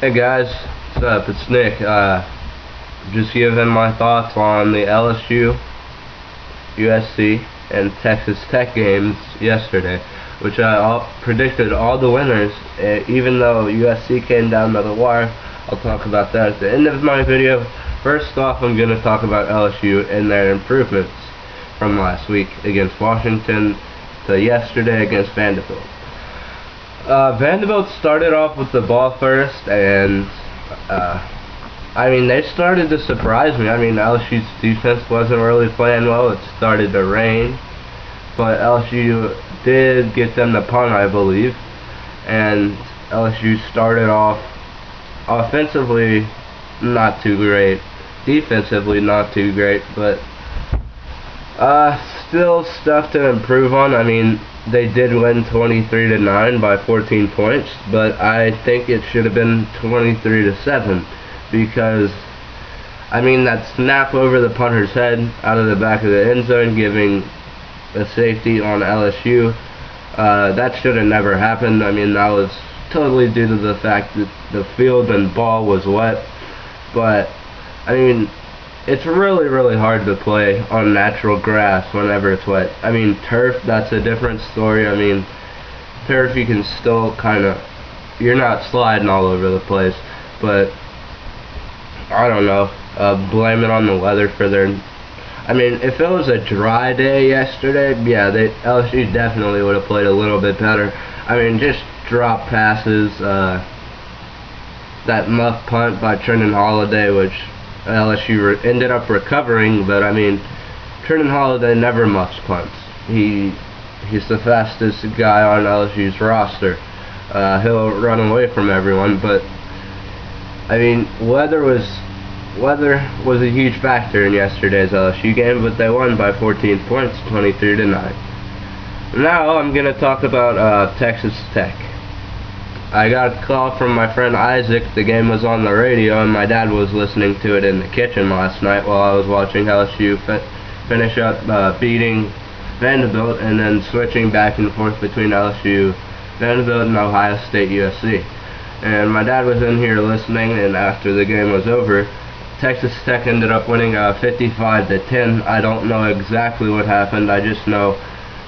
Hey guys, what's up? It's Nick. Just giving my thoughts on the LSU, USC, and Texas Tech games yesterday, which I predicted all the winners, even though USC came down to the wire. I'll talk about that at the end of my video. First off, I'm going to talk about LSU and their improvements from last week against Washington to yesterday against Vanderbilt. Vanderbilt started off with the ball first, and they started to surprise me. LSU's defense wasn't really playing well. It started to rain, but LSU did get them the punt, I believe, and LSU started off offensively not too great, defensively not too great, but still stuff to improve on. They did win 23-9 by 14 points, but I think it should have been 23-7 because that snap over the punter's head out of the back of the end zone, giving a safety on LSU, that should have never happened. That was totally due to the fact that the field and ball was wet, but it's really, really hard to play on natural grass whenever it's wet. Turf, that's a different story. Turf, you can still you're not sliding all over the place, but I don't know, blame it on the weather for their, if it was a dry day yesterday, yeah, LSU definitely would have played a little bit better. Just drop passes, that muff punt by Trenton Holiday, which LSU ended up recovering, but Trenton Holiday never muffs punts. He's the fastest guy on LSU's roster. He'll run away from everyone, but weather was a huge factor in yesterday's LSU game, but they won by 14 points, 23-9. Now I'm gonna talk about Texas Tech. I got a call from my friend Isaac. The game was on the radio, and my dad was listening to it in the kitchen last night while I was watching LSU finish up beating Vanderbilt and then switching back and forth between LSU, Vanderbilt, and Ohio State USC. And my dad was in here listening, and after the game was over, Texas Tech ended up winning 55-10. I don't know exactly what happened. I just know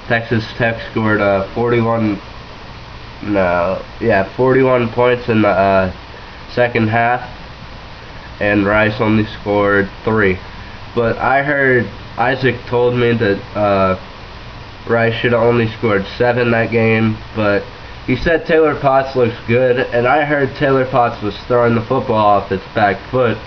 Texas Tech scored 41 points in the second half, and Rice only scored 3. But I heard Isaac told me that Rice should have only scored 7 that game, but he said Taylor Potts looks good, and I heard Taylor Potts was throwing the football off his back foot,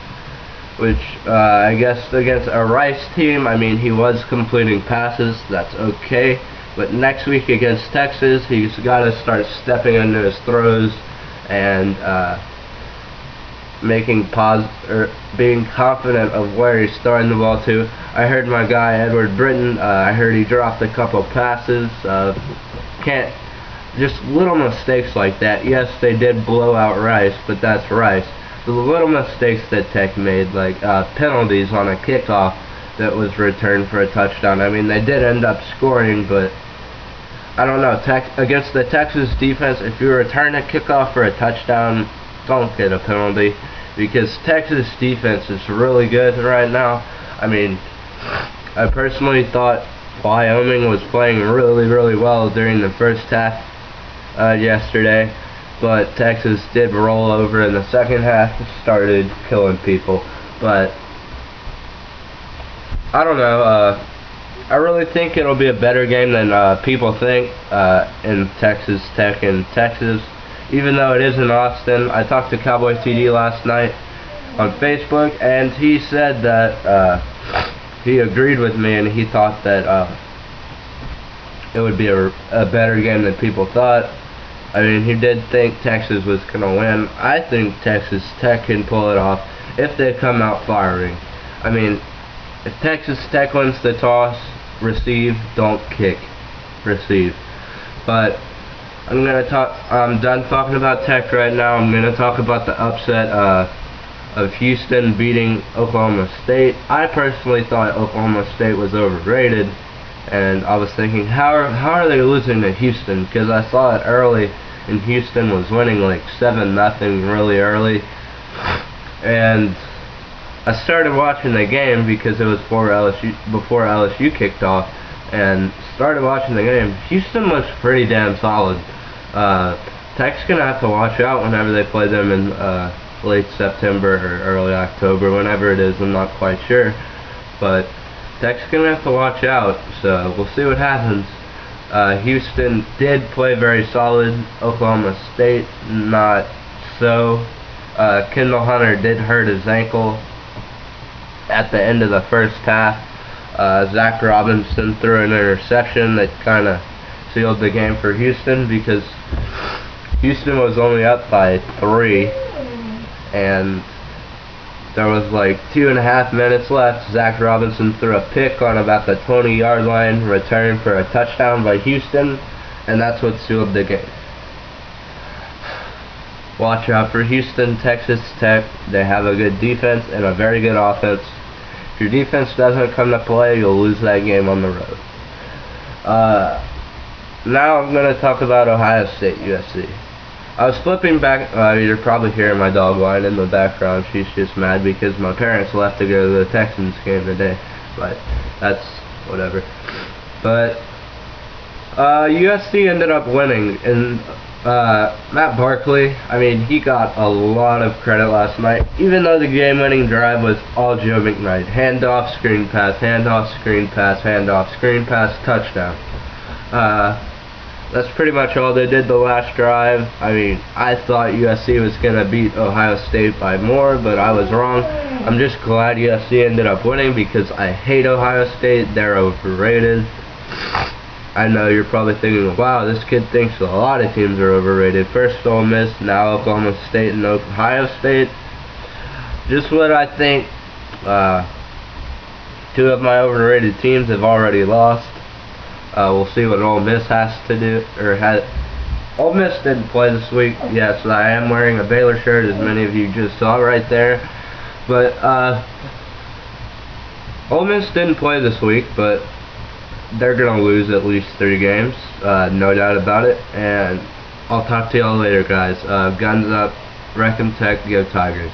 which I guess against a Rice team, he was completing passes. That's okay. But next week against Texas, he's got to start stepping into his throws and being confident of where he's throwing the ball to. I heard my guy Edward Britton. I heard he dropped a couple passes. Just little mistakes like that. Yes, they did blow out Rice, but that's Rice. The little mistakes that Tech made, like penalties on a kickoff that was returned for a touchdown. They did end up scoring, but I don't know, against the Texas defense, if you return a kickoff for a touchdown, don't get a penalty, because Texas defense is really good right now. I personally thought Wyoming was playing really, really well during the first half yesterday, but Texas did roll over in the second half and started killing people. But I don't know, I really think it'll be a better game than people think in Texas Tech and Texas, even though it is in Austin. I talked to Cowboy TD last night on Facebook, and he said that he agreed with me, and he thought that it would be a better game than people thought. He did think Texas was going to win. I think Texas Tech can pull it off if they come out firing. If Texas Tech wins the toss, receive, don't kick, receive. But I'm done talking about Tech right now. I'm gonna talk about the upset of Houston beating Oklahoma State. I personally thought Oklahoma State was overrated, and I was thinking, how are they losing to Houston? Because I saw it early and Houston was winning like 7-0 really early. And I started watching the game because it was before LSU kicked off, and started watching the game. Houston looks pretty damn solid. Tech's gonna have to watch out whenever they play them in late September or early October, whenever it is. I'm not quite sure, but Tech's gonna have to watch out. So we'll see what happens. Houston did play very solid. Oklahoma State, not so. Kendall Hunter did hurt his ankle at the end of the first half. Zach Robinson threw an interception that kind of sealed the game for Houston, because Houston was only up by 3, and there was like 2.5 minutes left. Zach Robinson threw a pick on about the 20-yard line, returned for a touchdown by Houston, and that's what sealed the game. Watch out for Houston, Texas Tech. They have a good defense and a very good offense. If your defense doesn't come to play, you'll lose that game on the road. Now I'm going to talk about Ohio State USC. I was flipping back. You're probably hearing my dog whine in the background. She's just mad because my parents left to go to the Texans game today. But that's whatever. But USC ended up winning, and Matt Barkley, I mean, he got a lot of credit last night, even though the game-winning drive was all Joe McKnight. Handoff, screen pass, handoff, screen pass, handoff, screen pass, touchdown. That's pretty much all they did the last drive. I mean, I thought USC was going to beat Ohio State by more, but I was wrong. I'm just glad USC ended up winning, because I hate Ohio State. They're overrated. I know you're probably thinking, wow, this kid thinks a lot of teams are overrated. First Ole Miss, now Oklahoma State and Ohio State. Just what I think. 2 of my overrated teams have already lost. We'll see what Ole Miss has to do, Ole Miss didn't play this week. Yes, I am wearing a Baylor shirt, as many of you just saw right there. But Ole Miss didn't play this week, but they're gonna lose at least 3 games, no doubt about it. And I'll talk to y'all later, guys. Guns up, Wreck 'em Tech, go Tigers.